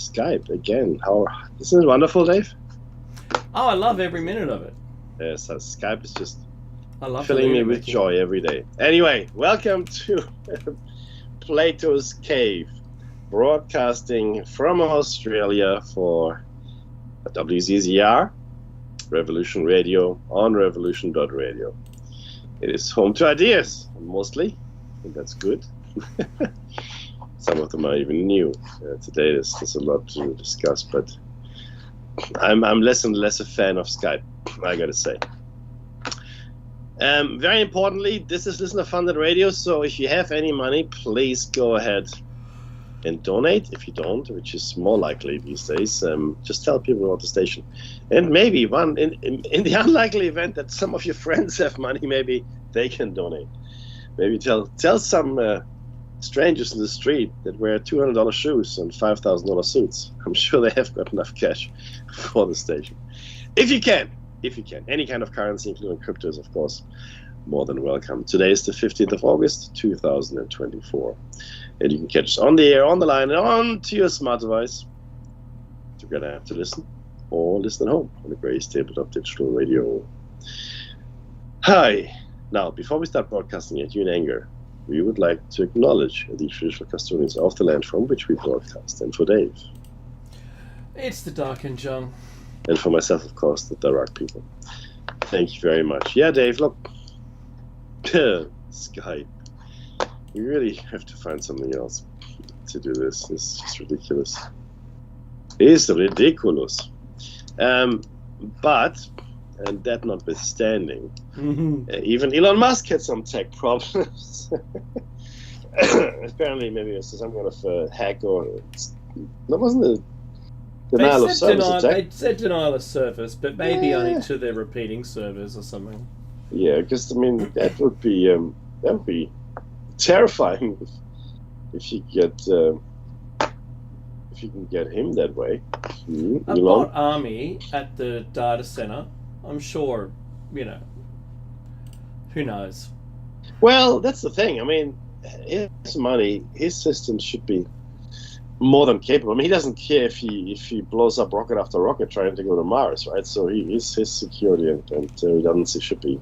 Skype again. Isn't it wonderful, Dave? Oh, I love every minute of it. Yes, Skype is just I love filling me with joy every day. Anyway, welcome to Plato's Cave, broadcasting from Australia for WZZR, Revolution Radio, on revolution.radio. It is home to ideas, mostly. I think that's good. Some of them are even new. Today there's a lot to discuss, but I'm less and less a fan of Skype, I gotta say. Very importantly, this is Listener Funded Radio, so if you have any money, please go ahead and donate. If you don't, which is more likely these days, just tell people about the station. And maybe in the unlikely event that some of your friends have money, maybe they can donate. Maybe tell some strangers in the street that wear $200 shoes and $5,000 suits. I'm sure they have got enough cash for the station. If you can. Any kind of currency, including cryptos, of course, more than welcome. Today is the 15th of August, 2024. And you can catch us on the air, on the line, and on to your smart device. You're going to have to listen or listen at home on the greatest tabletop digital radio. Hi. Now, before we start broadcasting at you in anger, we would like to acknowledge the traditional custodians of the land from which we broadcast. And for Dave. It's the Dark and Jung. And for myself, of course, the Dark people. Thank you very much. Yeah, Dave, look. Skype. We really have to find something else to do this. It's just ridiculous. It's ridiculous. But, and that notwithstanding, even Elon Musk had some tech problems. Apparently, maybe it was some kind of hack or... That wasn't a denial of service attack. They said denial of service, but maybe only to their repeating servers or something. Yeah, because, I mean, that would be terrifying if you can get him that way. A bot army at the data center, I'm sure, who knows? Well, that's the thing. I mean, his money, his system should be more than capable. I mean, he doesn't care if he blows up rocket after rocket trying to go to Mars, right? So his security and redundancy should be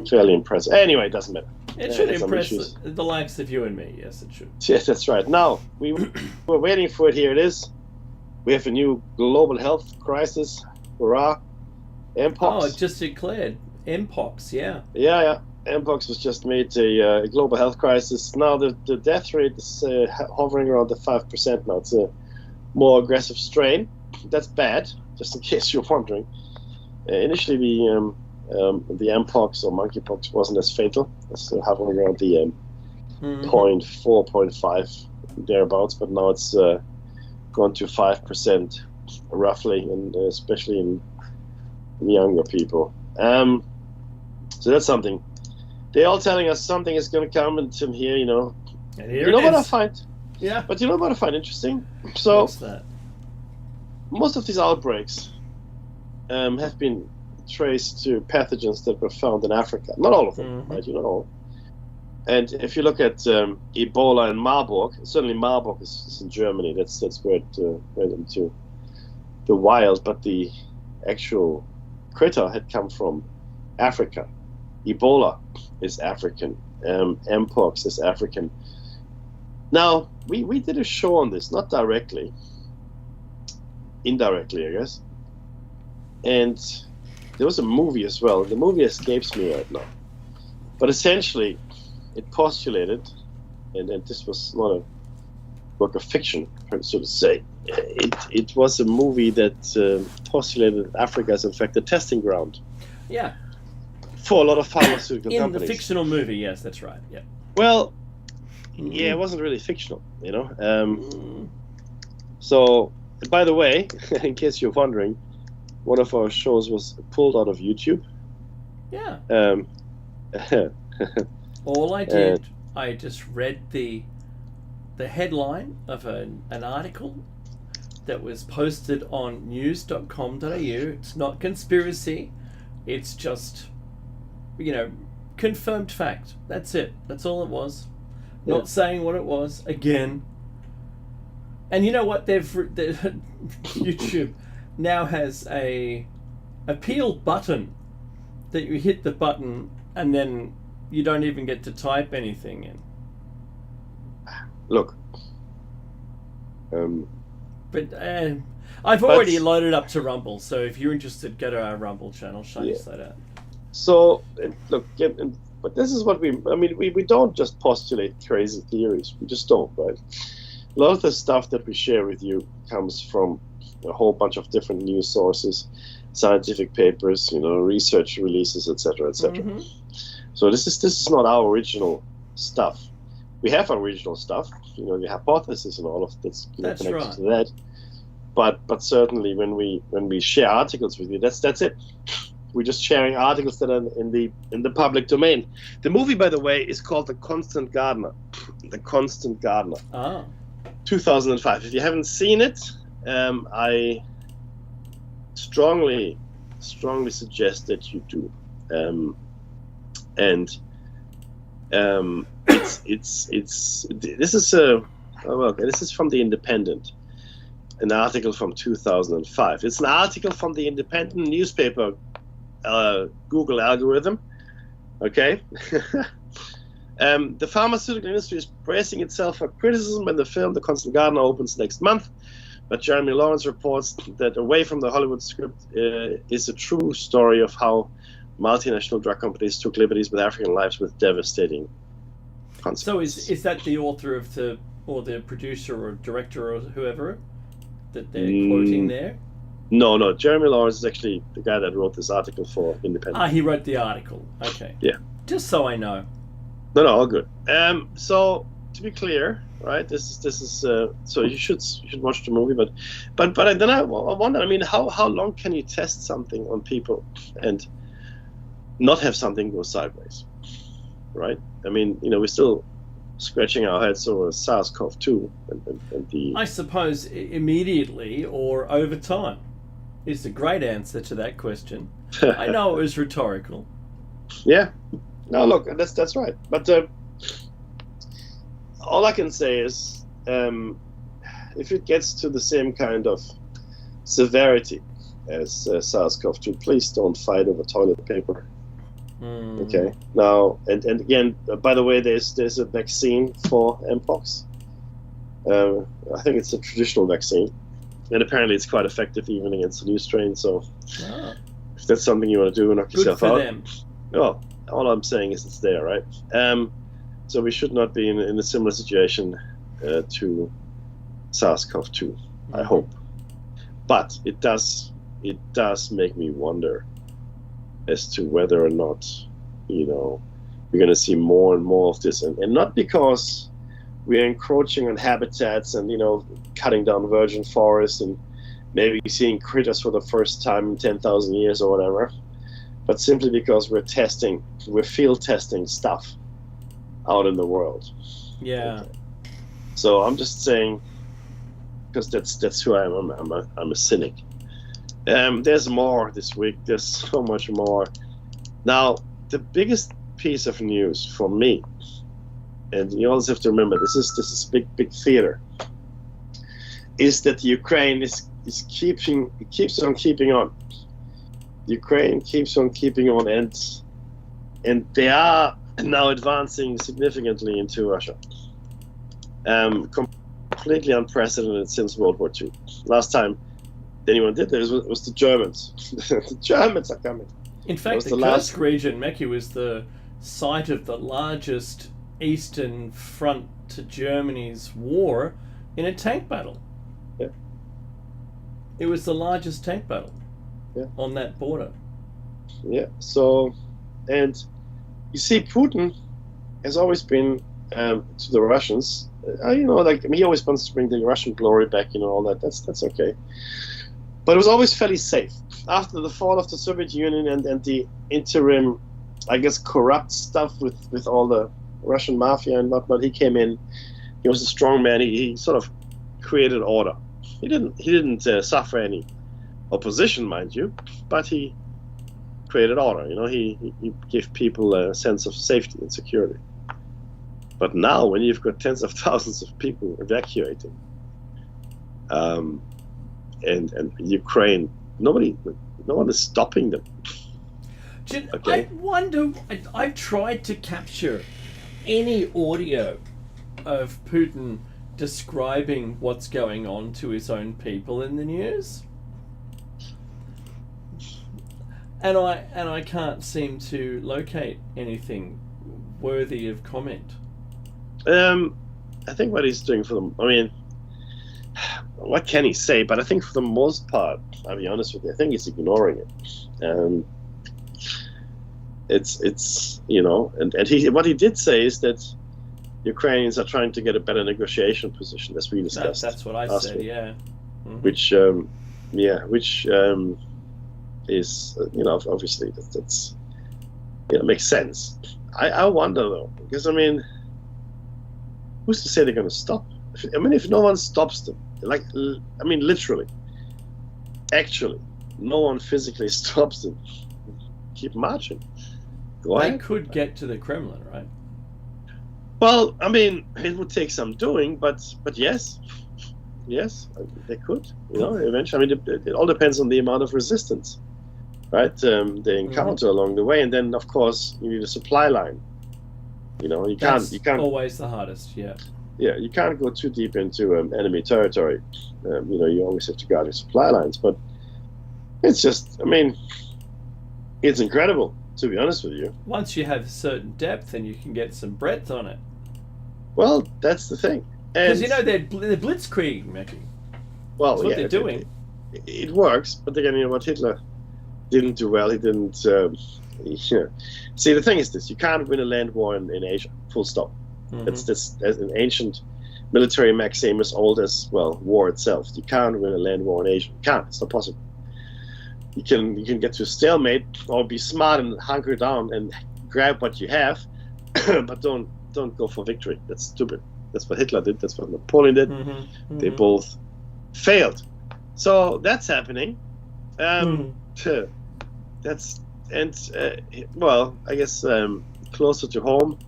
fairly impressive. Anyway, it doesn't matter. It should impress the likes of you and me. Yes, it should. Yes, that's right. Now, we're waiting for it. Here it is. We have a new global health crisis. Hurrah. Mpox. Oh, it just declared. Mpox, yeah. Yeah. Mpox was just made a global health crisis. Now the death rate is hovering around the 5% now. It's a more aggressive strain. That's bad, just in case you're wondering. Initially, the Mpox or monkeypox wasn't as fatal. It's hovering around the 0.4, 0.5 thereabouts, but now it's gone to 5% roughly, and especially in younger people. So that's something. They're all telling us something is going to come, and from here, And here what I find? Yeah. But you know what I find interesting? So, what's that? Most of these outbreaks have been traced to pathogens that were found in Africa. Not all of them, right? And if you look at Ebola and Marburg, certainly Marburg is in Germany. That's where it went into the wild, but the actual critter had come from Africa. Ebola is African. Mpox is African. Now, we did a show on this, not directly, indirectly, I guess. And there was a movie as well. The movie escapes me right now. But essentially, it postulated, and this was not a work of fiction, so to say. It was a movie that postulated Africa as, in fact, a testing ground. Yeah. For a lot of pharmaceutical companies. In the fictional movie, yes, that's right. Yeah. Well, yeah, it wasn't really fictional, So, by the way, in case you're wondering, one of our shows was pulled out of YouTube. Yeah. All I did, I just read the headline of an article that was posted on news.com.au. It's not conspiracy. It's just, confirmed fact. That's it. That's all it was. Not saying what it was. Again, And you know what? YouTube now has a appeal button that you hit the button and then you don't even get to type anything in. Look. But I've already loaded up to Rumble, so if you're interested, go to our Rumble channel. Shanice that out. So look, but this is what we don't just postulate crazy theories. We just don't, right? A lot of the stuff that we share with you comes from a whole bunch of different news sources, scientific papers, research releases, etc., etc. Mm-hmm. So this is not our original stuff. We have original stuff, the hypothesis and all of this connected right. to that. But certainly when we share articles with you, that's it. We're just sharing articles that are in the public domain. The movie, by the way, is called The Constant Gardener. The Constant Gardener. 2005. If you haven't seen it, I strongly suggest that you do. This is from The Independent, an article from 2005. It's an article from The Independent newspaper Google algorithm. Okay. The pharmaceutical industry is bracing itself for criticism when the film The Constant Gardener opens next month, but Jeremy Lawrence reports that Away from the Hollywood Script is a true story of how multinational drug companies took liberties with African lives with devastating consequences. So is that the author of the producer or director or whoever that they're quoting there? No. Jeremy Lawrence is actually the guy that wrote this article for Independent. He wrote the article. Okay. Yeah. Just so I know. No, all good. So to be clear, right? This is so you should watch the movie, but then I wonder. I mean, how long can you test something on people and not have something go sideways, right? I mean, we're still scratching our heads over SARS-CoV-2 and the. I suppose immediately or over time is the great answer to that question. I know it was rhetorical. Yeah. No, look, that's right. But all I can say is, if it gets to the same kind of severity as SARS-CoV-2, please don't fight over toilet paper. Okay. Now, and again, by the way, there's a vaccine for Mpox. I think it's a traditional vaccine, and apparently it's quite effective even against the new strain. So, if that's something you want to do, knock yourself out. Them. Well, all I'm saying is it's there, right? So we should not be in a similar situation to SARS-CoV-2. I hope, but it does make me wonder as to whether or not, we're going to see more and more of this, and not because we're encroaching on habitats and cutting down virgin forests and maybe seeing critters for the first time in 10,000 years or whatever, but simply because we're field testing stuff out in the world. Yeah. Okay. So I'm just saying, because that's who I am. I'm a cynic. There's more this week. There's so much more. Now, the biggest piece of news for me, and you always have to remember, this is big theater, is that Ukraine keeps on keeping on. Ukraine keeps on keeping on, and they are now advancing significantly into Russia. Completely unprecedented since World War II. Last time anyone did this was the Germans. The Germans are coming. In fact, the Kursk region, Mekki, was the site of the largest eastern front to Germany's war in a tank battle. Yeah. It was the largest tank battle on that border. Yeah. So, and you see, Putin has always been to the Russians. He always wants to bring the Russian glory back, all that. That's okay. But it was always fairly safe. After the fall of the Soviet Union and the interim, I guess, corrupt stuff with all the Russian mafia and whatnot, he came in. He was a strong man. He sort of created order. He didn't suffer any opposition, mind you, but he created order. He gave people a sense of safety and security. But now, when you've got tens of thousands of people evacuating, and Ukraine. No one is stopping them. Okay. I wonder. I've tried to capture any audio of Putin describing what's going on to his own people in the news, and I can't seem to locate anything worthy of comment. I think what he's doing for them. I mean, what can he say? But I think for the most part, I'll be honest with you, I think he's ignoring it. It's and he what he did say is that Ukrainians are trying to get a better negotiation position, as we discussed. That's what I said, week. Yeah. Mm-hmm. Which is obviously that's makes sense. I wonder though, because I mean, who's to say they're going to stop? If no one stops them, literally, actually, no one physically stops them. Keep marching. Go ahead. They could get to the Kremlin, right? Well, I mean, it would take some doing, but yes, they could. Eventually. I mean, it all depends on the amount of resistance, right? They encounter along the way, and then of course you need a supply line. You can't always the hardest. Yeah. Yeah, you can't go too deep into enemy territory. You always have to guard your supply lines, but it's just, I mean, it's incredible, to be honest with you. Once you have a certain depth, then you can get some breadth on it. Well, that's the thing. Because they're blitzkrieg, Mickey. Well, that's what they're doing. It works, but again, what Hitler didn't do well. He didn't. See, the thing is this: you can't win a land war in Asia. Full stop. Mm-hmm. That's an ancient military maxim as old as war itself. You can't win a land war in Asia. You can't. It's not possible. You can get to a stalemate or be smart and hunker down and grab what you have, but don't go for victory. That's stupid. That's what Hitler did. That's what Napoleon did. Mm-hmm. Mm-hmm. They both failed. So that's happening. That's I guess closer to home.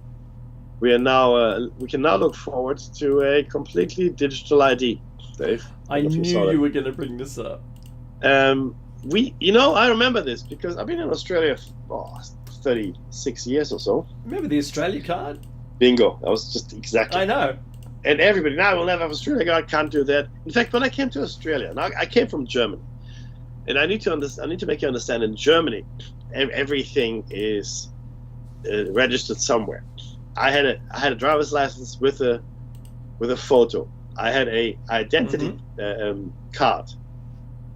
We can now look forward to a completely digital ID, Dave. I knew you were going to bring this up. I remember this because I've been in Australia for 36 years or so. Remember the Australia card? Bingo. That was just exactly. I know. And everybody, now we'll never have Australia card, can't do that. In fact, when I came to Australia, now I came from Germany, and I need to make you understand, in Germany, everything is registered somewhere. I had a driver's license with a photo. I had a identity card.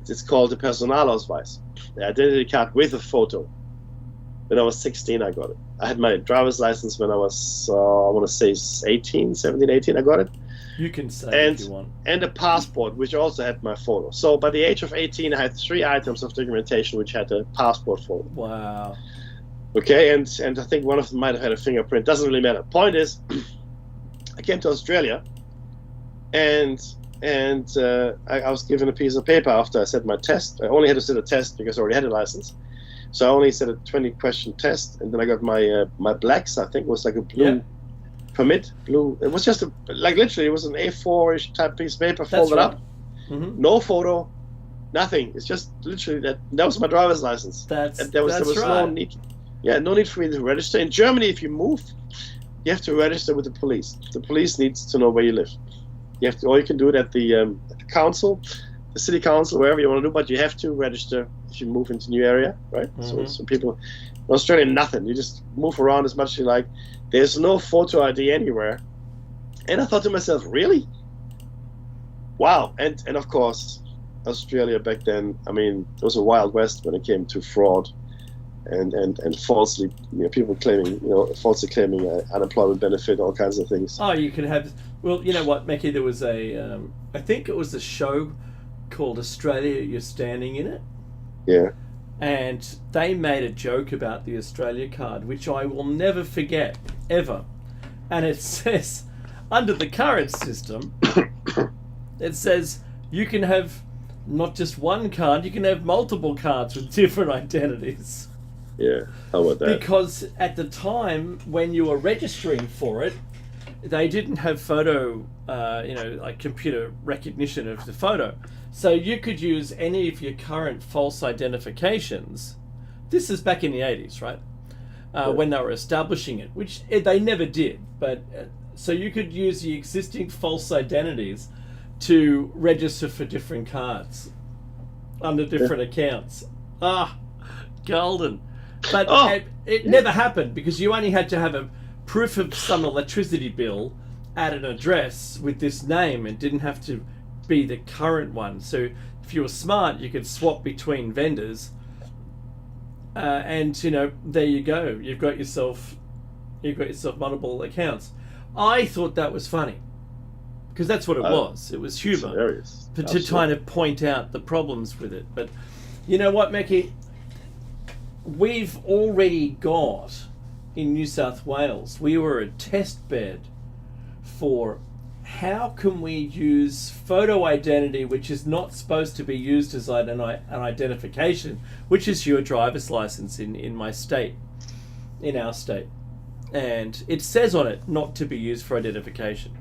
It's called the Personalausweis, the identity card with a photo. When I was 16, I got it. I had my driver's license when I was, I want to say 18, I got it. You can say if you want. And a passport, which also had my photo. So by the age of 18, I had 3 items of documentation which had a passport photo. Wow. Okay, and I think one of them might have had a fingerprint. Doesn't really matter. Point is, I came to Australia, and I was given a piece of paper after I set my test. I only had to set a test because I already had a license. So I only set a 20-question test, and then I got my blacks. I think it was like a blue permit. Blue. It was just literally, it was an A4-ish type piece of paper folded up. Mm-hmm. No photo, nothing. It's just literally that was my driver's license. There was right. No need. Yeah, no need for me to register. In Germany, if you move, you have to register with the police. The police needs to know where you live. Or you can do it at the council, the city council, wherever you want to do, but you have to register if you move into a new area, right? Mm-hmm. So people in Australia, nothing. You just move around as much as you like. There's no photo ID anywhere. And I thought to myself, really? Wow. And of course, Australia back then, I mean, it was a wild west when it came to fraud and falsely, people claiming, falsely claiming unemployment benefit, all kinds of things. Oh, you can have. Well, you know what, Mickey? There was I think it was a show called Australia, You're Standing in It. Yeah. And they made a joke about the Australia card, which I will never forget, ever. And it says, under the current system, it says you can have not just one card, you can have multiple cards with different identities. Yeah, how about that? Because at the time when you were registering for it, they didn't have photo, like computer recognition of the photo. So you could use any of your current false identifications. This is back in the 80s, right? When they were establishing it, which they never did. But so you could use the existing false identities to register for different cards under different accounts. Golden. But it never happened because you only had to have a proof of some electricity bill at an address with this name and didn't have to be the current one. So if you were smart, you could swap between vendors. And there you go. You've got yourself multiple accounts. I thought that was funny because that's what it was. It was humor to try to point out the problems with it. But you know what, Meki? We've already got in New South Wales. We were a test bed for how can we use photo identity, which is not supposed to be used as an identification, which is your driver's license in my state, in our state. And it says on it not to be used for identification.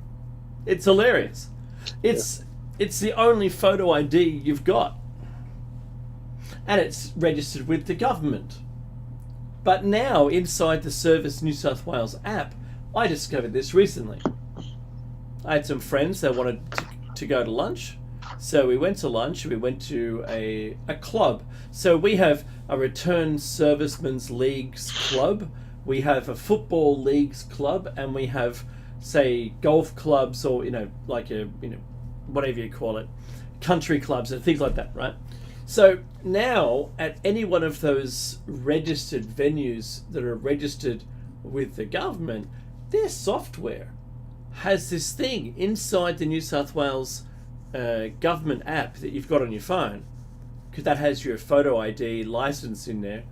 It's hilarious. It's the only photo ID you've got. And it's registered with the government. But now, inside the Service New South Wales app, I discovered this recently. I had some friends that wanted to go to lunch. So we went to lunch. We went to a club. So we have a Returned Servicemen's Leagues club. We have a football leagues club. And we have, say, golf clubs or, whatever you call it, country clubs and things like that, right? So now at any one of those registered venues that are registered with the government, their software has this thing inside the New South Wales government app that you've got on your phone, because that has your photo ID license in there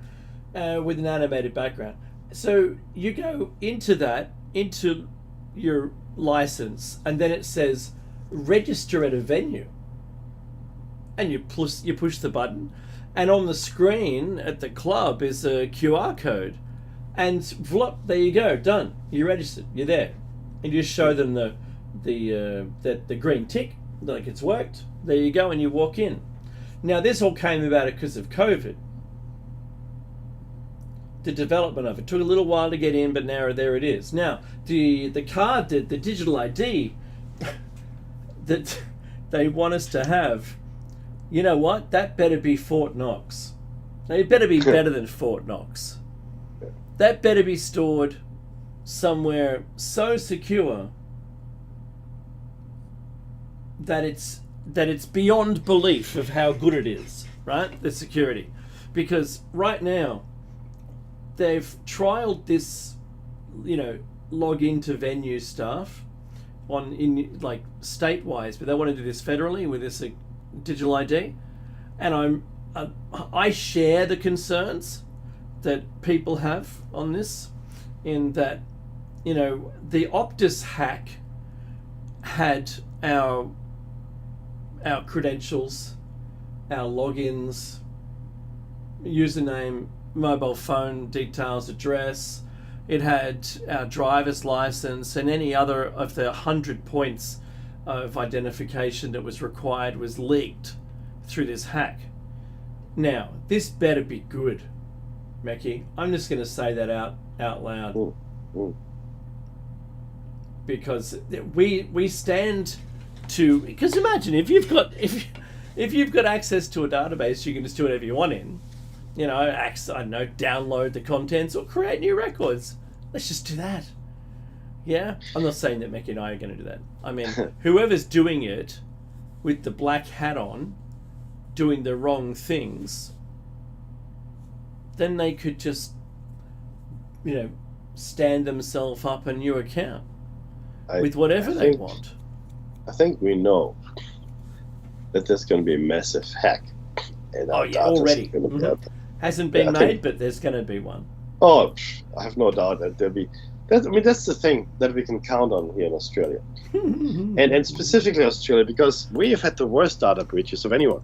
with an animated background. So you go into your license, and then it says register at a venue. And you push the button, and on the screen at the club is a QR code, and vlop, there you go, done. You're registered. You're there, and you show them the green tick, like it's worked. There you go, and you walk in. Now this all came about because of COVID. The development of it took a little while to get in, but now there it is. Now the card, the digital ID that they want us to have. You know what? That better be Fort Knox. It better be better than Fort Knox. That better be stored somewhere so secure that it's beyond belief of how good it is, right? The security. Because right now, they've trialed this, log into venue stuff in state-wise, but they want to do this federally with this digital ID, and I share the concerns that people have on this, in that the Optus hack had our credentials, our logins, username, mobile phone details, address. It had our driver's license, and any other of the 100 points of identification that was required was leaked through this hack. Now, this better be good, Meki. I'm just going to say that out loud. Because we stand to, because imagine if you've got access to a database, you can just do whatever you want in. I don't know, download the contents or create new records. Let's just do that. Yeah? I'm not saying that Meki and I are going to do that. I mean, whoever's doing it with the black hat on, doing the wrong things, then they could just, stand themselves up a new account with whatever they want. I think we know that there's going to be a massive hack. And already. Hasn't been made, but there's going to be one. Oh, I have no doubt that there'll be. That's the thing that we can count on here in Australia, and specifically Australia, because we have had the worst data breaches of anyone.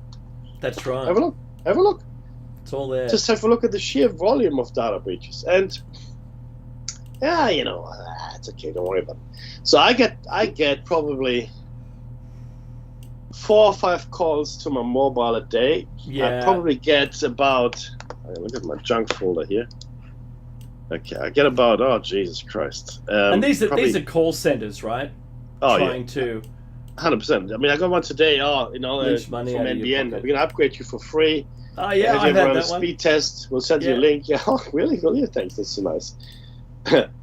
That's right. Have a look. It's all there. Just have a look at the sheer volume of data breaches, and Yeah, it's okay. Don't worry about it. So I get probably 4 or 5 calls to my mobile a day. Yeah. I probably get about. Look at my junk folder here. Okay, I get about. Oh, Jesus Christ! And these are call centers, right? Oh, trying to 100%. I mean, I got one today. Leech money from out of your NBN. pocket. We're gonna upgrade you for free. Oh yeah, If I you ever heard run a that one. speed test, we'll send you a link. Yeah, oh, really? Well, yeah, thanks. That's so nice.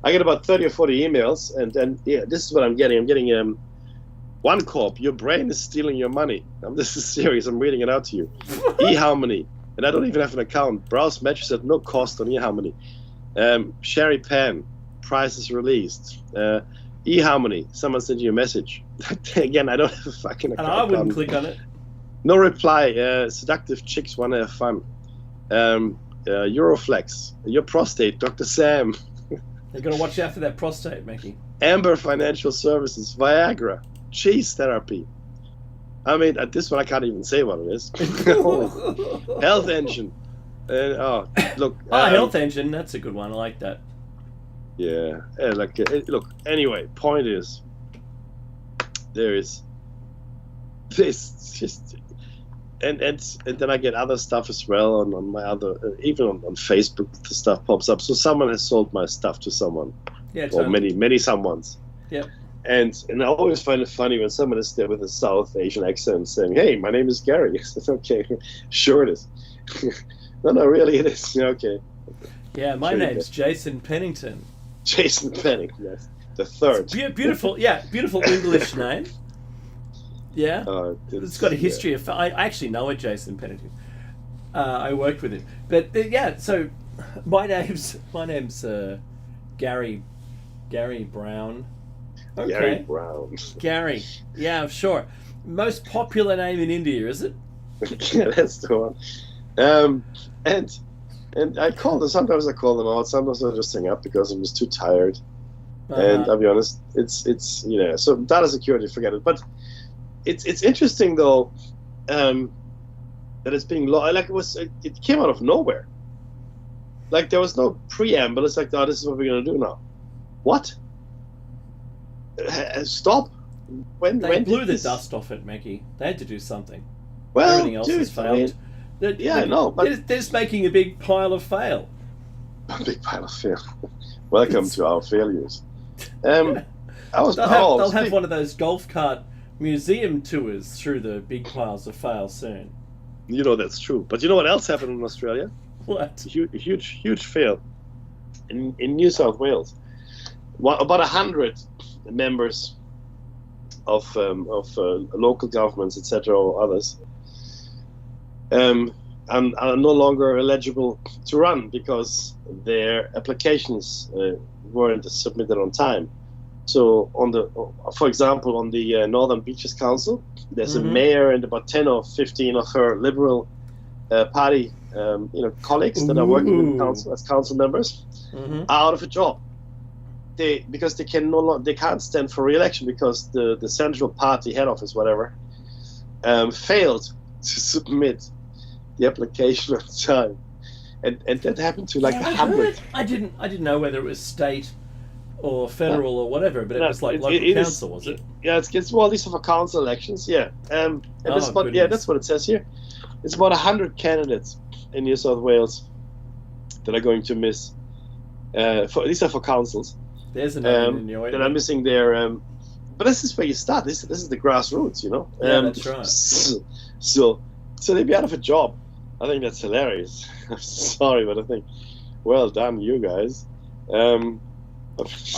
I get about 30 or 40 emails, and then this is what I'm getting. I'm getting one corp. Your brain is stealing your money. This is serious. I'm reading it out to you. eHarmony, and I don't even have an account. Browse matches at no cost on eHarmony. Sherry Pan, price is released. eHarmony, someone sent you a message. Again, I don't have a fucking account. And I wouldn't click on it. No reply. Seductive chicks want to have fun. Euroflex, your prostate, Dr. Sam. They're going to watch out for that prostate, Mackie. Amber Financial Services, Viagra, cheese therapy. I mean, at this one, I can't even say what it is. Health Engine. Look. Health Engine, that's a good one. I like that. Yeah. Look, anyway, point is, there is this just. And then I get other stuff as well on my other, even on Facebook, the stuff pops up. So someone has sold my stuff to someone, or many someones. Yeah. And I always find it funny when someone is there with a South Asian accent saying, "Hey, my name is Gary." I said, "Okay, sure it is." No, really it is. Okay. Yeah, my name's Jason Pennington. Jason Pennington, yes, the third. Beautiful English name. Yeah, it's got a history of. I actually know a Jason Pennington. I worked with him, but So my name's Gary Brown. Okay. Gary Brown. Gary, yeah, sure. Most popular name in India, is it? Yeah, that's the one. And I call them. Sometimes I call them out. Sometimes I just hang up because I'm just too tired. And I'll be honest, it's So data security, forget it. But it's interesting though, that it's being it came out of nowhere. Like there was no preamble. It's like, this is what we're gonna do now. What? Stop. When blew the dust off it, Mackie. They had to do something. Well, everything else has failed. I know. But they're just making a big pile of fail. A big pile of fail. Welcome to our failures. They'll have one of those golf cart museum tours through the big piles of fail soon. That's true. But you know what else happened in Australia? What? A huge fail in New South Wales. About 100 members of local governments, etc., or others, are no longer eligible to run because their applications weren't submitted on time. So for example, on the Northern Beaches Council, there's a mayor and about 10 or 15 of her Liberal Party colleagues that are working in council as council members are out of a job. Because they can't stand for re-election because the central party head office, whatever, failed to submit the application on time, and that happened to 100. I didn't know whether it was state or federal or whatever, but it was local council, was it? Yeah, it's these are for council elections. Yeah, that's what it says here. It's about 100 candidates in New South Wales that are going to miss. These are for councils. There's another in your that are missing their. But this is where you start. This is the grassroots, Yeah, that's right. So they'd be out of a job. I think that's hilarious. I'm sorry, but I think, well done, you guys. I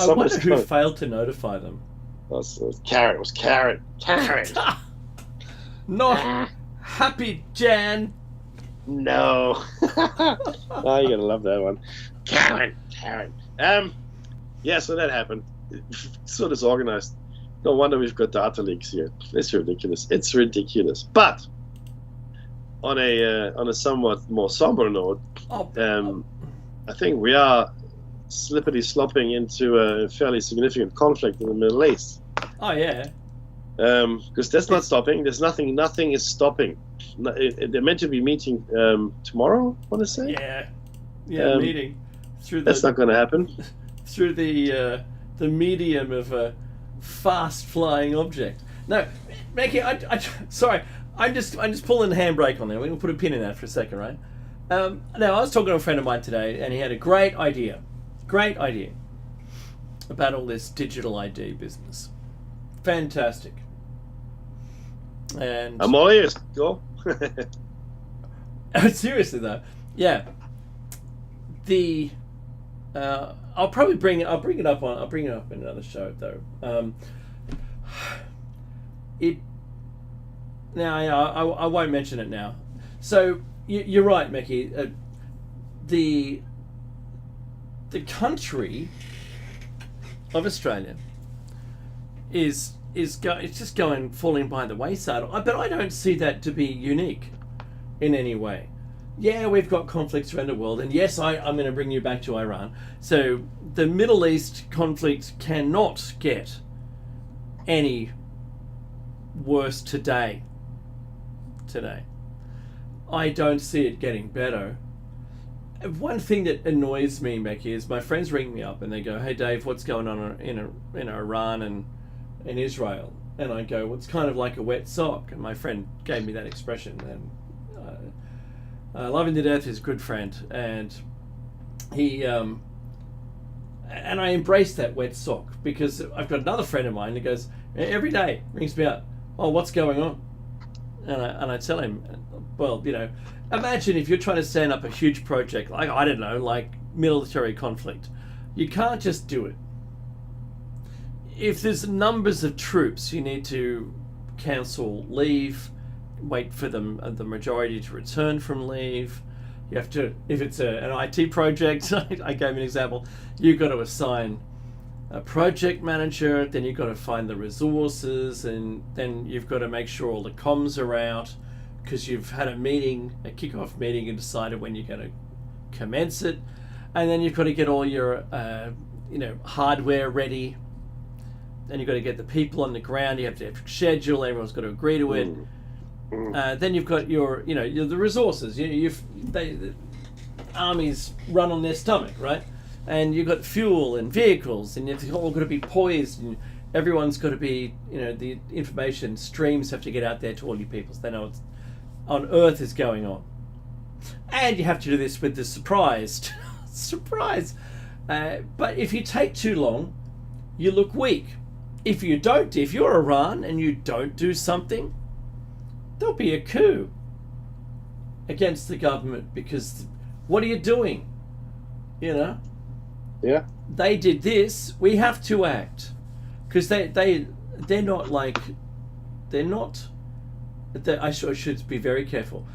wonder who failed to notify them. It was Karen. Not Happy Jan. No. Oh, you're gonna love that one. Karen. Yeah, so that happened. It's so disorganized. No wonder we've got data leaks here. It's ridiculous. But on a somewhat more somber note, I think we are slopping into a fairly significant conflict in the Middle East. Oh yeah. Because that's not stopping. There's nothing is stopping. They're meant to be meeting tomorrow, I want to say. Yeah, meeting. That's not going to happen. through the medium of a fast flying object. No, Mackie, sorry, I'm just pulling the handbrake on there. We'll put a pin in that for a second, right? Now, I was talking to a friend of mine today, and he had a great idea about all this digital ID business. Fantastic. And I'm all ears. Go. seriously though, yeah. I'll bring it up in another show though. I won't mention it now. So you're right, Mickey. The country of Australia is just falling by the wayside. But I don't see that to be unique in any way. Yeah, we've got conflicts around the world, and yes, I'm going to bring you back to Iran. So the Middle East conflict cannot get any worse today. I don't see it getting better. One thing that annoys me, Becky, is my friends ring me up and they go, "Hey Dave, what's going on in Iran and in Israel?" And I go, "Well, it's kind of like a wet sock." And my friend gave me that expression, and I love him to death. He's a good friend, and he and I embrace that wet sock because I've got another friend of mine who goes every day, rings me up, "Oh, what's going on?" And I tell him, well, imagine if you're trying to stand up a huge project, like, I don't know, like military conflict. You can't just do it. If there's numbers of troops, you need to cancel leave, wait for the majority to return from leave. You have to, if it's an IT project, I gave an example, you've got to assign a project manager, then you've got to find the resources, and then you've got to make sure all the comms are out because you've had a kickoff meeting and decided when you're going to commence it, and then you've got to get all your hardware ready, then you've got to get the people on the ground, you have to schedule, everyone's got to agree to it. Then you've got the resources. The armies run on their stomach, right? And you've got fuel and vehicles, and it's all got to be poised, and everyone's got to be, the information streams have to get out there to all you people so they know what's on Earth is going on. And you have to do this with the surprise. But if you take too long, you look weak. If you're Iran and you don't do something, there'll be a coup against the government because what are you doing? Yeah. They did this. We have to act because they're not like I should be very careful.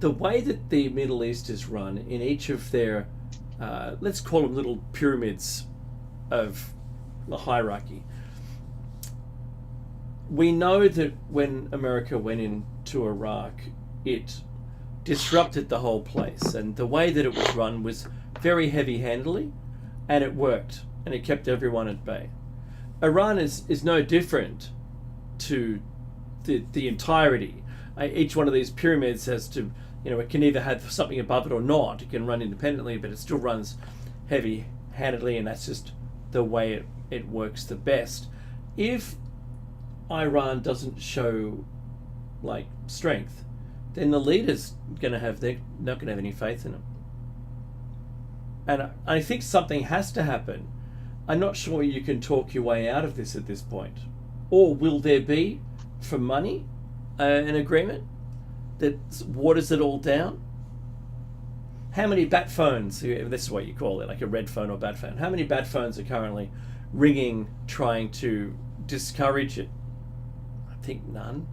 The way that the Middle East is run in each of their let's call them little pyramids of the hierarchy. We know that when America went into Iraq, it disrupted the whole place, and the way that it was run was very heavy-handedly, and it worked, and it kept everyone at bay. Iran is no different to the entirety. Each one of these pyramids has to, it can either have something above it or not. It can run independently, but it still runs heavy-handedly, and that's just the way it works the best. If Iran doesn't show strength, then the leaders they're not going to have any faith in them. And I think something has to happen. I'm not sure you can talk your way out of this at this point. Or will there be, for money, an agreement that waters it all down? How many bat phones, this is what you call it, like a red phone or bat phone, how many bat phones are currently ringing trying to discourage it? I think none.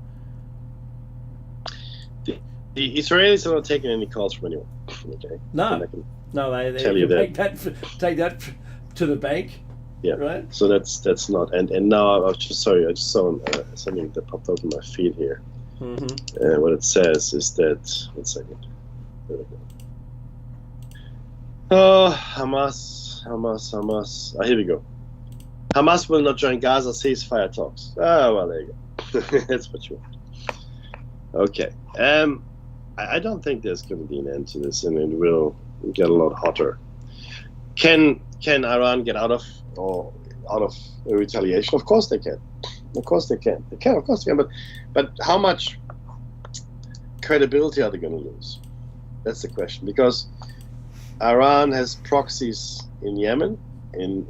The Israelis are not taking any calls from anyone. Okay. No, they tell you take that to the bank. Yeah. Right. So that's not. And now I just saw something that popped up in my feed here. Mm-hmm. What it says is that 1 second. There we go. Oh, Hamas. Oh, here we go. Hamas will not join Gaza ceasefire talks. Oh, well, there you go. That's what you want. Okay. I don't think there's going to be an end to this, and it will get a lot hotter. Can can Iran get out of retaliation? Of course they can. Of course they can. They can. Of course they can. But how much credibility are they going to lose? That's the question. Because Iran has proxies in Yemen, in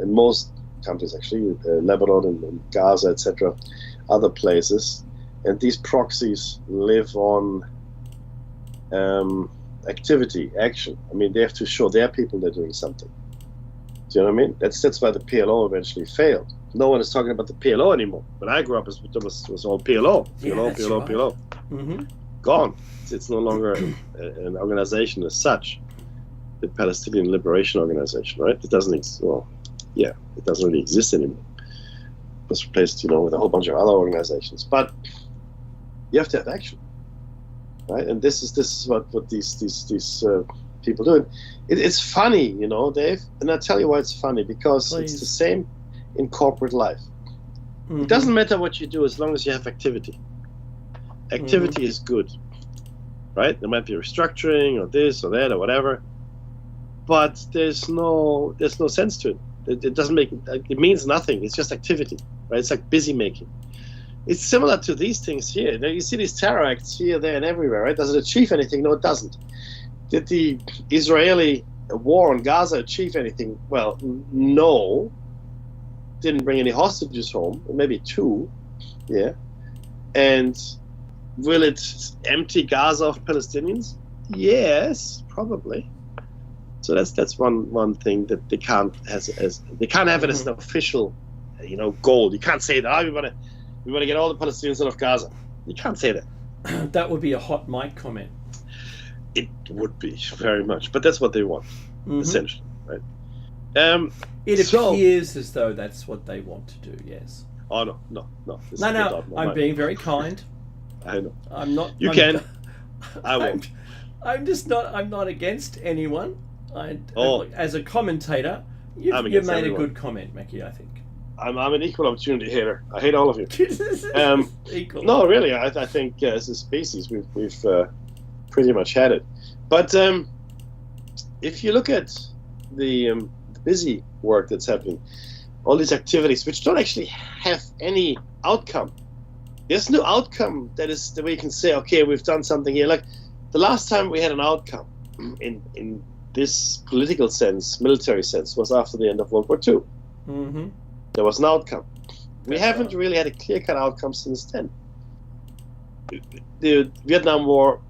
most countries actually, Lebanon and Gaza, etc., other places, and these proxies live on activity, action. I mean, they have to show their people they're doing something. Do you know what I mean? That's why the PLO eventually failed. No one is talking about the PLO anymore. When I grew up, it was all PLO. PLO. Mm-hmm. Gone. It's no longer an organization as such. The Palestinian Liberation Organization, right? It doesn't it doesn't really exist anymore. It was replaced, with a whole bunch of other organizations. But you have to have action, right? And this is what these people do. It's funny, Dave. And I'll tell you why it's funny, because Please. It's the same in corporate life. Mm-hmm. It doesn't matter what you do as long as you have activity. Activity is good, right? There might be restructuring or this or that or whatever, but there's no sense to it. It doesn't it means nothing. It's just activity, right? It's like busy making. It's similar to these things here. Now you see these terror acts here, there, and everywhere, right? Does it achieve anything? No, it doesn't. Did the Israeli war on Gaza achieve anything? Well, no. Didn't bring any hostages home, maybe 2, yeah. And will it empty Gaza of Palestinians? Yes, probably. So that's one thing that they can't they can't have it as an official, goal. You can't say that we want to get all the Palestinians out of Gaza. You can't say that. That would be a hot mic comment. It would be very much, but that's what they want, essentially, right? It appears as though that's what they want to do. Yes. Oh no! No. I'm being very kind. I know. I'm not. You can. I won't. I'm just not. I'm not against anyone. As a commentator, you've made a good comment, Mackie. I think. I'm an equal opportunity hater. I hate all of you. Equal. No, really. I think as a species, we've pretty much had it. But if you look at the busy work that's happening, all these activities which don't actually have any outcome. There's no outcome that we can say, okay, we've done something here. Like the last time we had an outcome in this political sense, military sense, was after the end of World War II. Mm-hmm. There was an outcome. We haven't really had a clear-cut outcome since then. The Vietnam War,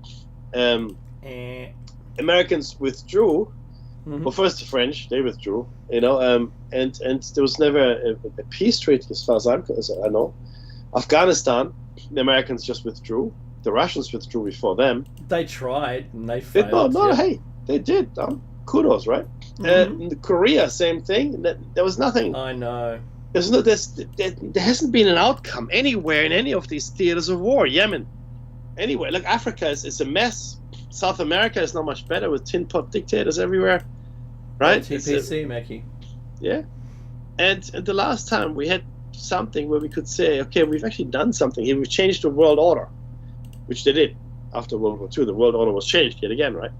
Americans withdrew. Mm-hmm. Well, first the French, they withdrew, and there was never a peace treaty as far as I know. Afghanistan, the Americans just withdrew. The Russians withdrew before them. They tried and they failed. Hey, they did. Kudos, right? Korea, same thing. There was nothing. I know. There hasn't been an outcome anywhere in any of these theaters of war. Yemen, anywhere. Like Africa is a mess. South America is not much better with tin pot dictators everywhere, right? TPC, Mackie. Yeah, and the last time we had something where we could say, okay, we've actually done something here. We've changed the world order, which they did after World War II. The world order was changed yet again, right?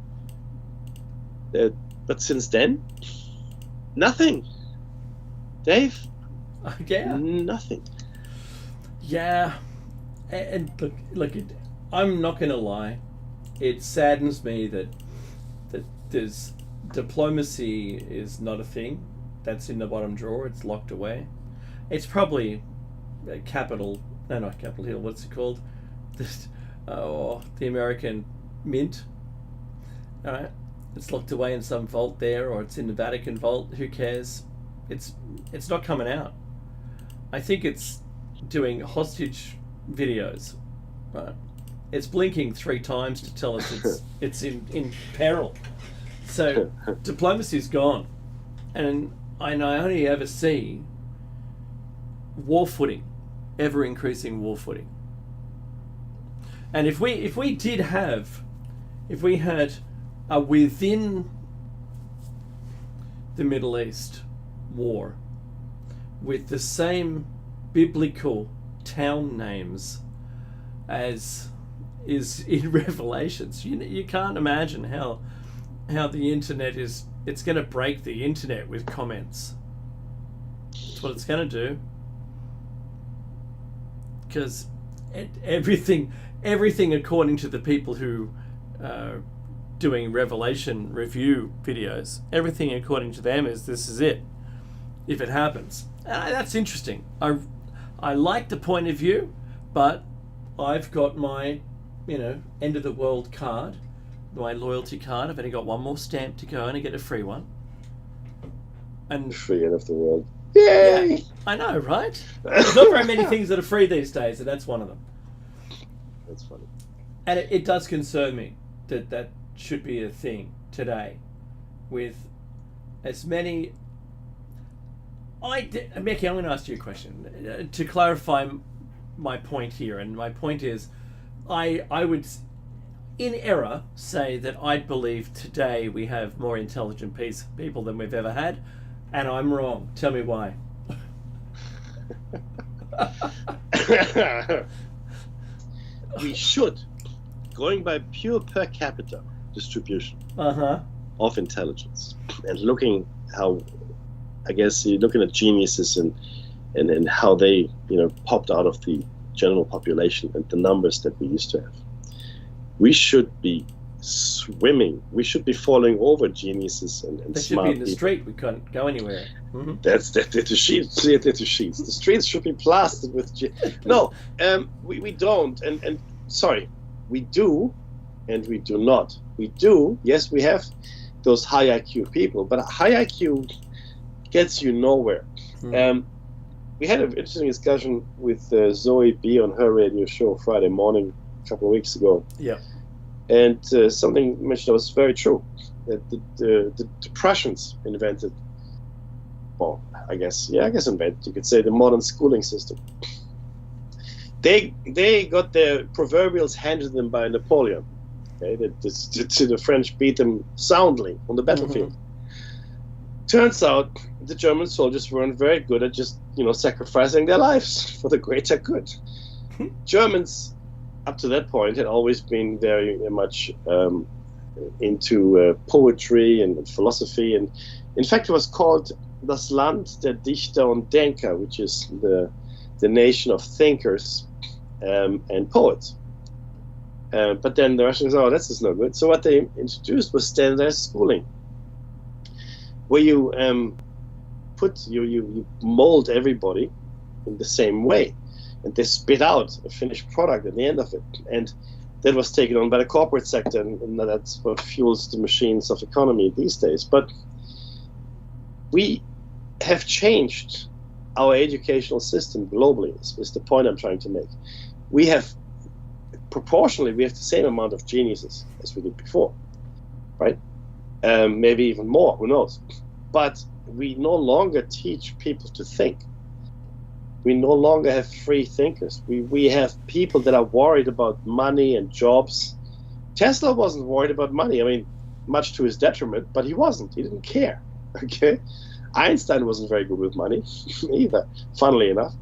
But since then, nothing. Dave? Yeah. Nothing. Yeah, and look, I'm not going to lie. It saddens me that there's diplomacy is not a thing. That's in the bottom drawer. It's locked away. It's probably not Capitol Hill. What's it called? The American Mint. All right, it's locked away in some vault there, or it's in the Vatican vault. Who cares? It's not coming out. I think it's doing hostage videos. Right. It's blinking 3 times to tell us it's in peril. So diplomacy's gone, and I only ever see war footing, ever increasing war footing. And if we had a within the Middle East war with the same biblical town names as is in Revelations, you can't imagine how how the internet is. It's going to break the internet with comments. That's what it's going to do. Because everything according to the people who are doing Revelation review videos, everything according to them is this is it. If it happens, that's interesting. I like the point of view, but I've got my, end of the world card, my loyalty card. I've only got one more stamp to go, and I get a free one. And free end of the world. Yay! Yeah, I know, right? There's not very many things that are free these days, and that's one of them. That's funny. And it does concern me that should be a thing today, with as many. Mickey, I'm going to ask you a question to clarify my point here, and my point is, I would, in error, say that I'd believe today we have more intelligent people than we've ever had, and I'm wrong. Tell me why. We should, going by pure per capita distribution of intelligence, and looking how, I guess you're looking at geniuses and how they, popped out of the general population and the numbers that we used to have. We should be swimming. We should be falling over geniuses and they smart should be in the people. street. We can't go anywhere. Mm-hmm. That's the sheets. The sheets. The streets should be plastered with. No, we don't. And sorry, we do, and we do not. We do. Yes, we have those high IQ people, but high IQ gets you nowhere. Mm. We had an interesting discussion with Zoe B on her radio show Friday morning a couple of weeks ago. Yeah. And something mentioned that was very true. That the Prussians invented, well, I guess invented, you could say, the modern schooling system. They got their proverbials handed them by Napoleon. Okay? The French beat them soundly on the battlefield. Mm-hmm. Turns out the German soldiers weren't very good at just, sacrificing their lives for the greater good. Germans, up to that point, had always been very much into poetry and philosophy. And in fact, it was called Das Land der Dichter und Denker, which is the nation of thinkers and poets. But then the Russians, this is no good. So what they introduced was standardized schooling, where you you mold everybody in the same way, and they spit out a finished product at the end of it, and that was taken on by the corporate sector, and that's what fuels the machines of economy these days. But we have changed our educational system globally, is the point I'm trying to make. We have the same amount of geniuses as we did before, right? Maybe even more, who knows? But we no longer teach people to think. We no longer have free thinkers. We have people that are worried about money and jobs. Tesla wasn't worried about money. I mean, much to his detriment, but he wasn't. He didn't care. Okay, Einstein wasn't very good with money either, funnily enough.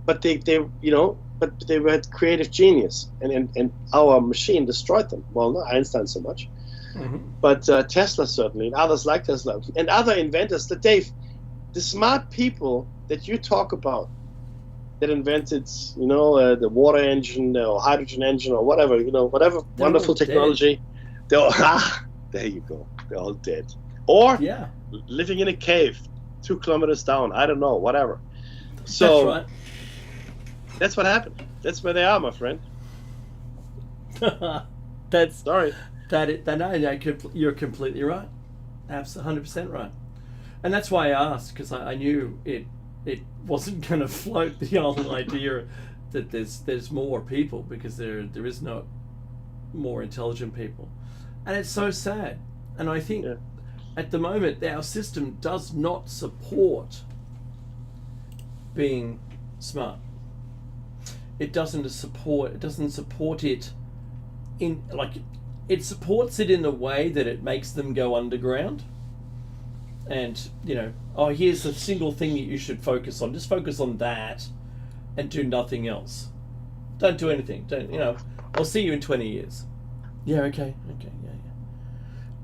But they had creative genius, and our machine destroyed them. Well, not Einstein so much. Mm-hmm. But Tesla certainly, and others like Tesla, and other inventors. The smart people that you talk about, that invented, the water engine or hydrogen engine or whatever, whatever they're wonderful technology, they're all, there you go, they're all dead, or living in a cave 2 kilometers down. I don't know, whatever. So that's right. That's what happened. That's where they are, my friend. Sorry. You're completely right. Absolutely, 100% right. And that's why I asked, because I knew it wasn't going to float the old idea that there's more people, because there is not more intelligent people, and it's so sad. And I think at the moment our system does not support being smart. It doesn't support it in, like, it supports it in the way that it makes them go underground. And, here's a single thing that you should focus on. Just focus on that and do nothing else. Don't do anything. I'll see you in 20 years. Yeah, okay, yeah.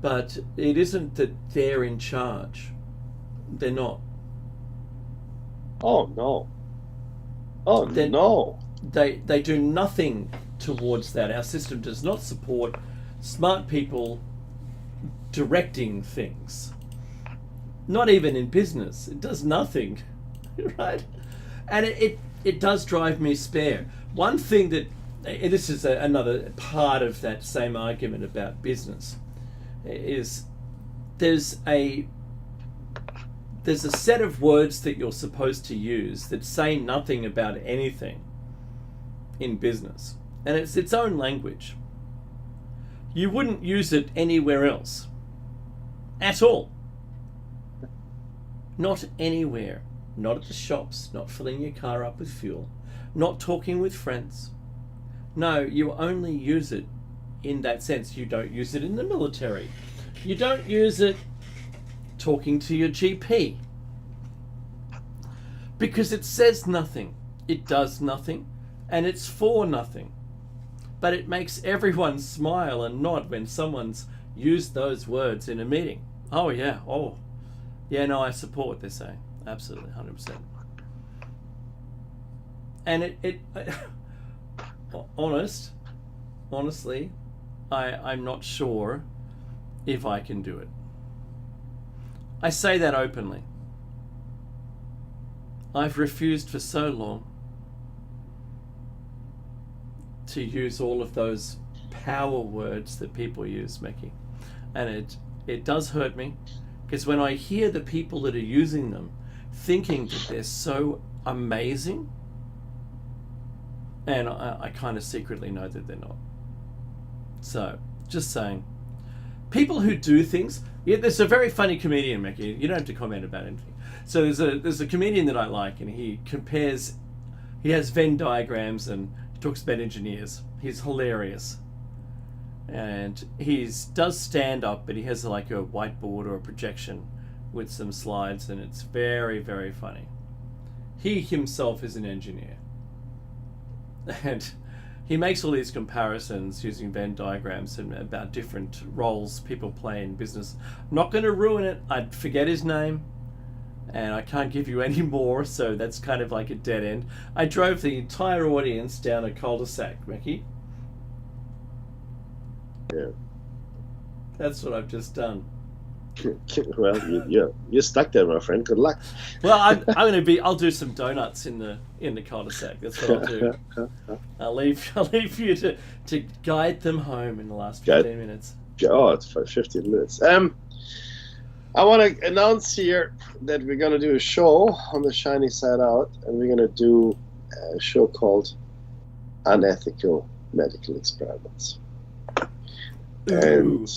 But it isn't that they're in charge. They're not. Oh no. Oh no. They do nothing towards that. Our system does not support smart people directing things. Not even in business. It does nothing. Right? And it does drive me spare. One thing that, this is another part of that same argument about business, is there's a set of words that you're supposed to use that say nothing about anything in business. And it's its own language. You wouldn't use it anywhere else. At all. Not anywhere. Not at the shops, not filling your car up with fuel, not talking with friends. No, you only use it in that sense. You don't use it in the military. You don't use it talking to your GP. Because it says nothing, it does nothing, and it's for nothing. But it makes everyone smile and nod when someone's used those words in a meeting. Oh yeah, no, I support what they're saying. Absolutely, 100%. And honestly, I'm not sure if I can do it. I say that openly. I've refused for so long to use all of those power words that people use, Mickey. And it does hurt me, because when I hear the people that are using them thinking that they're so amazing, and I kind of secretly know that they're not. So, just saying. People who do things, there's a very funny comedian, Mickey. You don't have to comment about anything. So there's a comedian that I like, and he has Venn diagrams and he talks about engineers. He's hilarious. And he does stand up, but he has like a whiteboard or a projection with some slides, and it's very, very funny. He himself is an engineer. And he makes all these comparisons using Venn diagrams and about different roles people play in business. I'm not going to ruin it. I'd forget his name, and I can't give you any more, so that's kind of like a dead end. I drove the entire audience down a cul-de-sac, Mickey. Yeah. That's what I've just done. Well, you're stuck there, my friend. Good luck. Well, I'll do some donuts in the cul-de-sac. That's what I'll do. I'll leave you to guide them home in the last 15 minutes. Oh, it's for 15 minutes. I want to announce here that we're going to do a show on the Shiny Side Out, and we're going to do a show called Unethical Medical Experiments. And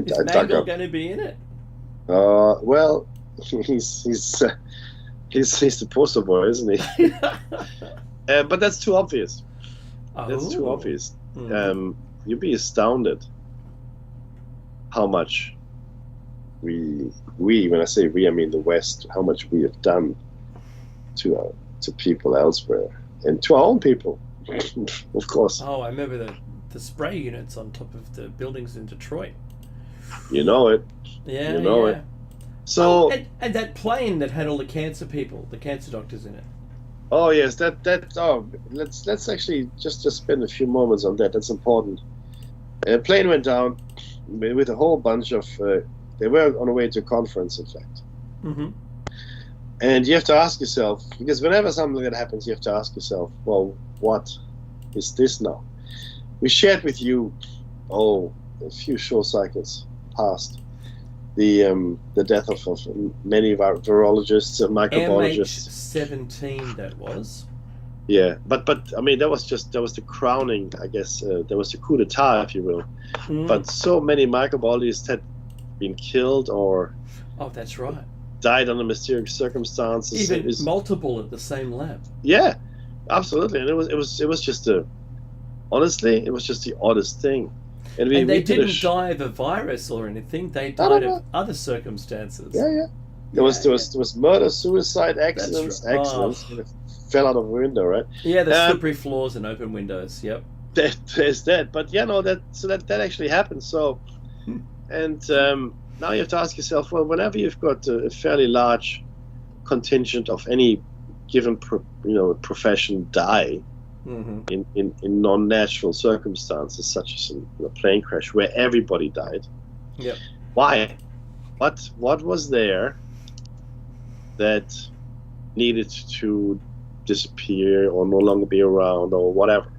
is Mangle going to be in it? Well, he's the poster boy, isn't he? But that's too obvious. That's too obvious. You'd be astounded how much we when I say we, I mean the West, how much we have done to people elsewhere and to our own people, of course. Oh, I remember the spray units on top of the buildings in Detroit. You know it. Yeah, you know it. So and that plane that had all the cancer people, the cancer doctors in it. Oh yes, let's actually just spend a few moments on that. That's important. A plane went down with a whole bunch of. They were on the way to a conference, in fact. Mm-hmm. And you have to ask yourself, because whenever something like that happens, you have to ask yourself, well, what is this now? We shared with you, a few show cycles past, the death of many virologists and microbiologists. MH17, that was. Yeah, but I mean that was the crowning, I guess. There was the coup d'état, if you will. Mm. But so many microbiologists had been killed or. Oh, that's right. Died under mysterious circumstances. Even multiple at the same lab. Yeah, absolutely, and it was just honestly, it was just the oddest thing. And they didn't die of a virus or anything. They died of other circumstances. Yeah. There was murder, suicide, accidents. Oh. It fell out of a window, right? Yeah, the slippery floors and open windows. Yep. There's that, but that actually happened. So And now you have to ask yourself, well, whenever you've got a fairly large contingent of any given profession die in non-natural circumstances, such as a plane crash where everybody died. Yep. Why? What was there that needed to disappear or no longer be around or whatever?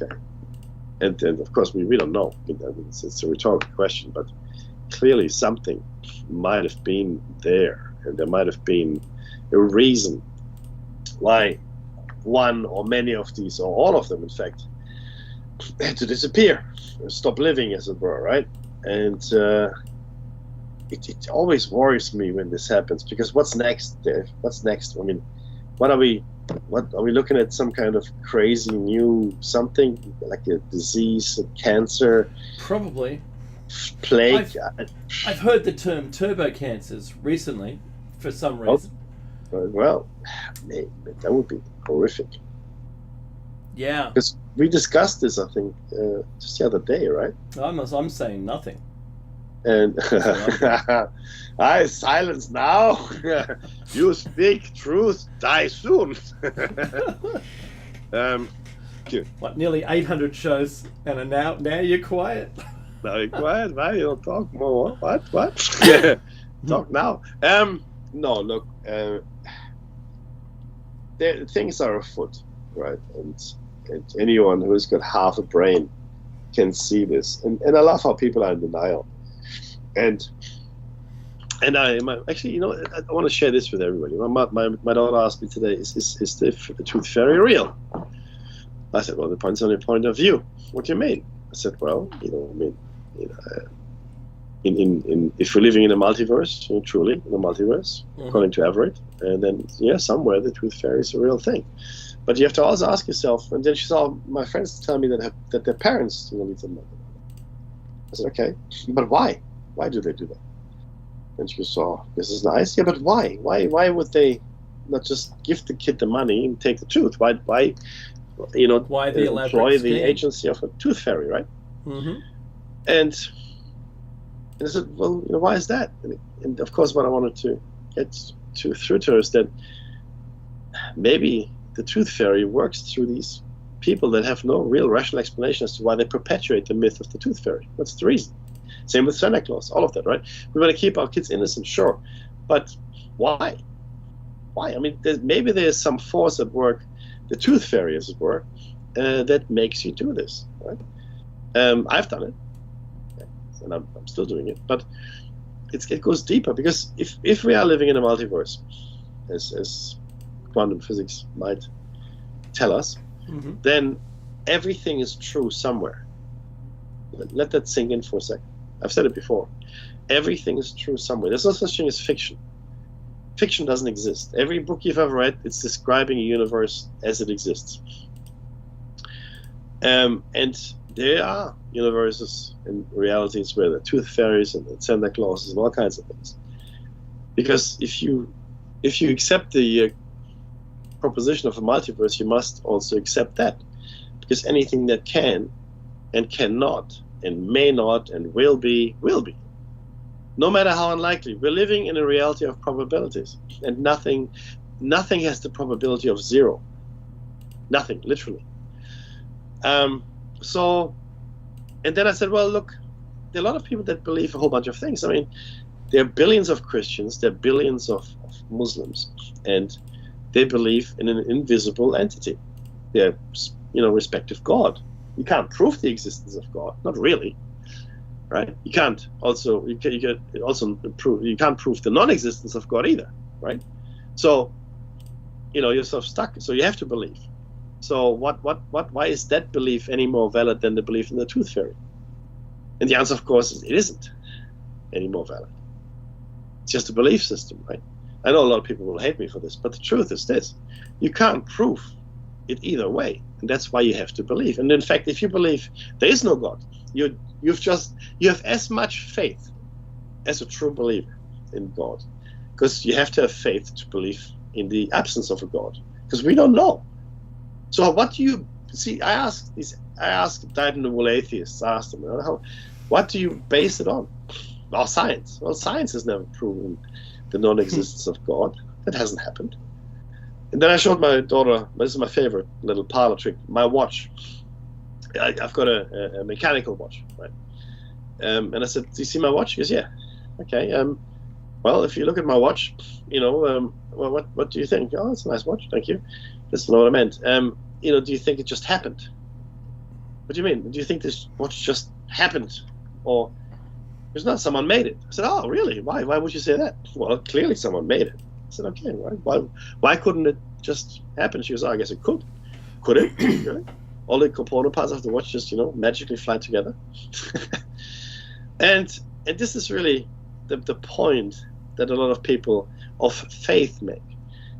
Okay. And of course we don't know. It's a rhetorical question, but clearly something might have been there, and there might have been a reason why one or many of these, or all of them in fact, had to disappear, stop living, as it were, right? And it always worries me when this happens, because what's next, Dave? What's next? I mean, what are we looking at? Some kind of crazy new something, like a disease, a cancer? Probably. Plague. I've heard the term turbo cancers recently for some reason. Well, that would be horrific. Yeah. Because we discussed this, I think, just the other day, right? I'm saying nothing. And I silence now. You speak truth, die soon. What, nearly 800 shows, and now you're quiet? Now you're quiet. Why you don't talk more? What? Talk now. No, look. Things are afoot, right? And anyone who has got half a brain can see this. And I love how people are in denial. And I actually, I want to share this with everybody. My daughter asked me today, is the tooth fairy real? I said, well, it depends on your point of view. What do you mean? I said, well, if we're living in a multiverse, truly in a multiverse, according to Everett, and then somewhere the tooth fairy is a real thing. But you have to also ask yourself. And then she saw my friends tell me that their parents leave them. I said, okay, but why? Why do they do that? And she goes, oh, this is nice. Yeah, but why? Why would they not just give the kid the money and take the tooth? Why the employ the agency of a tooth fairy, right? Mm-hmm. And I said, well, why is that? And of course, what I wanted to get through to her is that maybe the tooth fairy works through these people that have no real rational explanation as to why they perpetuate the myth of the tooth fairy. What's the reason? Same with Santa Claus, all of that, right? We want to keep our kids innocent, sure, but why? Why? I mean, maybe there's some force at work, the tooth fairy, as it were, that makes you do this, right? I've done it, and I'm still doing it, but it goes deeper, because if we are living in a multiverse, as quantum physics might tell us, then everything is true somewhere. Let that sink in for a second. I've said it before. Everything is true somewhere. There's no such thing as fiction. Fiction doesn't exist. Every book you've ever read, it's describing a universe as it exists. And there are universes and realities where the tooth fairies and Santa Clauses and all kinds of things. Because if you accept the proposition of a multiverse, you must also accept that. Because anything that can and cannot and may not and will be, no matter how unlikely. We're living in a reality of probabilities, and nothing has the probability of zero. Nothing, literally. So, and then I said, well, look, there are a lot of people that believe a whole bunch of things. I mean, there are billions of Christians, there are billions of Muslims, and they believe in an invisible entity. They're, respective God. You can't prove the existence of God, not really, right? You can't also prove the non-existence of God either, right? So, you're sort of stuck. So you have to believe. So why is that belief any more valid than the belief in the tooth fairy? And the answer, of course, is it isn't any more valid. It's just a belief system, right? I know a lot of people will hate me for this, but the truth is this: you can't prove it either way, and that's why you have to believe. And in fact, if you believe there is no God, you have as much faith as a true believer in God, because you have to have faith to believe in the absence of a God, because we don't know. So what do you see? I asked dyed-in-the-wool atheists. I asked them, What do you base it on? Well, science. Well, science has never proven the non-existence of God. That hasn't happened. And then I showed my daughter, this is my favorite little parlor trick, my watch. I've got a mechanical watch, right? And I said, do you see my watch? She goes, yeah. Okay. Well, if you look at my watch, well, what do you think? Oh, it's a nice watch. Thank you. That's not what I meant. Do you think it just happened? What do you mean? Do you think this watch just happened? Or there's not, someone made it. I said, oh, really? Why would you say that? Well, clearly someone made it. I said, okay, why couldn't it just happen? She goes, oh, I guess it could. Could it? Really? All the component parts of the watch just, magically fly together. and this is really the point that a lot of people of faith make.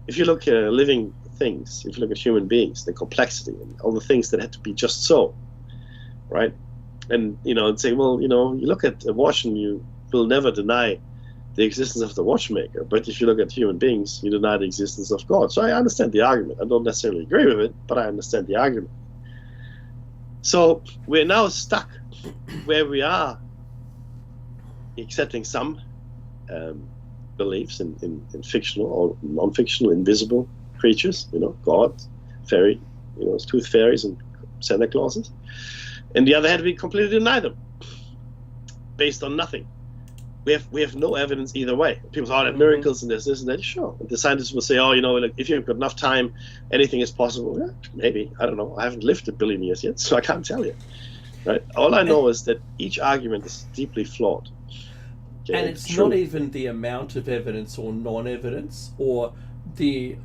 If you look at living things, if you look at human beings, the complexity and all the things that had to be just so, right? And, and say, well, you look at a watch and you will never deny the existence of the watchmaker. But if you look at human beings, you deny the existence of God. So I understand the argument. I don't necessarily agree with it, but I understand the argument. So we're now stuck where we are accepting some beliefs in fictional or non-fictional, invisible creatures, God, fairy, tooth fairies and Santa Clauses. And the other hand, we completely deny them based on nothing. We have no evidence either way. People say, oh, there are miracles and this and that. Sure. And the scientists will say, oh, if you've got enough time, anything is possible. Yeah, maybe. I don't know. I haven't lived a billion years yet, so I can't tell you. Right? All I know is that each argument is deeply flawed. Okay? And it's not even the amount of evidence or non-evidence or the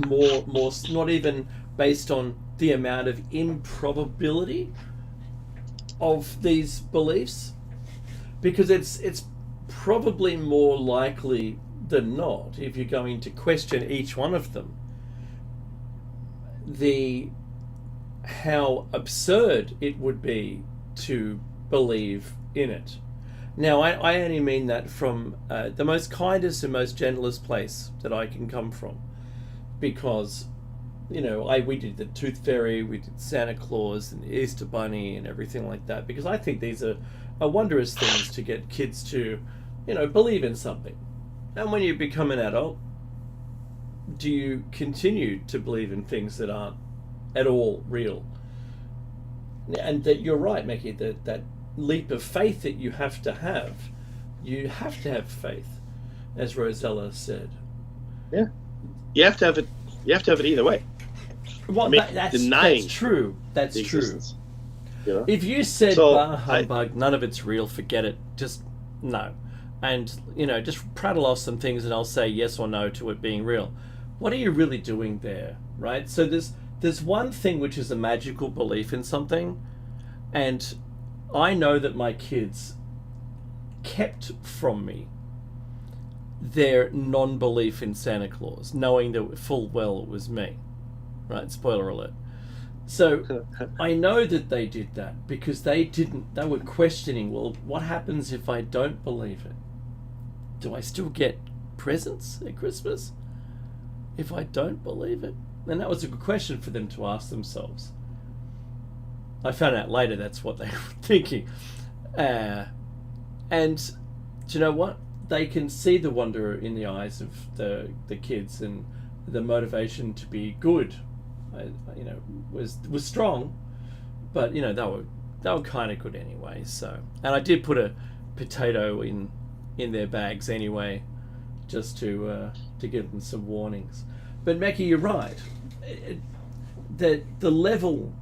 more not even based on the amount of improbability of these beliefs, because it's probably more likely than not, if you're going to question each one of them, how absurd it would be to believe in it. Now, I only mean that from the most kindest and most gentlest place that I can come from, because we did the Tooth Fairy, we did Santa Claus and the Easter Bunny and everything like that, because I think these are wondrous things to get kids to, believe in something. And when you become an adult, do you continue to believe in things that aren't at all real? And that you're right, Mickey, that leap of faith that you have to have faith, as Rosella said. Yeah, you have to have it. You have to have it either way. Well, that's true. That's true. If you said, bah humbug, none of it's real, forget it, just no. And, just prattle off some things and I'll say yes or no to it being real. What are you really doing there, right? So there's one thing which is a magical belief in something, and I know that my kids kept from me their non-belief in Santa Claus, knowing that full well it was me, right? Spoiler alert. So I know that they did that because they were questioning, well, what happens if I don't believe it? Do I still get presents at Christmas if I don't believe it? And that was a good question for them to ask themselves. I found out later that's what they were thinking. And do you know what? They can see the wonder in the eyes of the kids, and the motivation to be good, was strong, but they were kind of good anyway. So, and I did put a potato in their bags anyway, just to give them some warnings. But Mackie, you're right. The level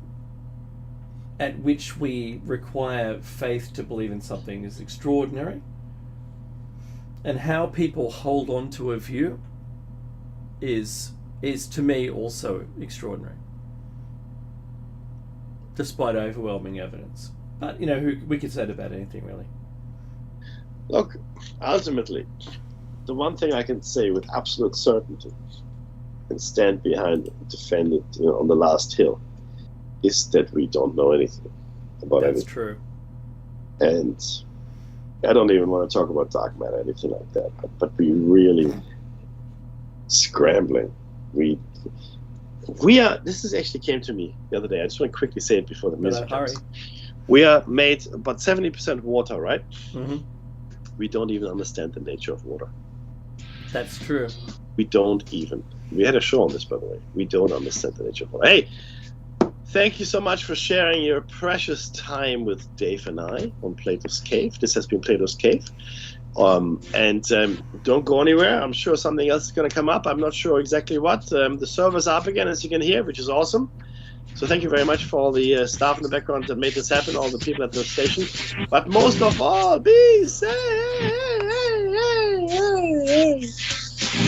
at which we require faith to believe in something is extraordinary. And how people hold on to a view is to me also extraordinary, despite overwhelming evidence. But we could say that about anything, really. Look, ultimately, the one thing I can say with absolute certainty and stand behind it and defend it on the last hill is that we don't know anything about anything. That's true. And I don't even want to talk about dark matter, anything like that. But we're really scrambling. We are. This actually came to me the other day. I just want to quickly say it before the music comes. We are made about 70% water, right? Mm-hmm. We don't even understand the nature of water. That's true. We don't even. We had a show on this, by the way. We don't understand the nature of water. Hey, thank you so much for sharing your precious time with Dave and I on Plato's Cave. This has been Plato's Cave. Don't go anywhere. I'm sure something else is going to come up. I'm not sure exactly what. The server's up again, as you can hear, which is awesome. So thank you very much for all the staff in the background that made this happen, all the people at the station. But most of all, be safe.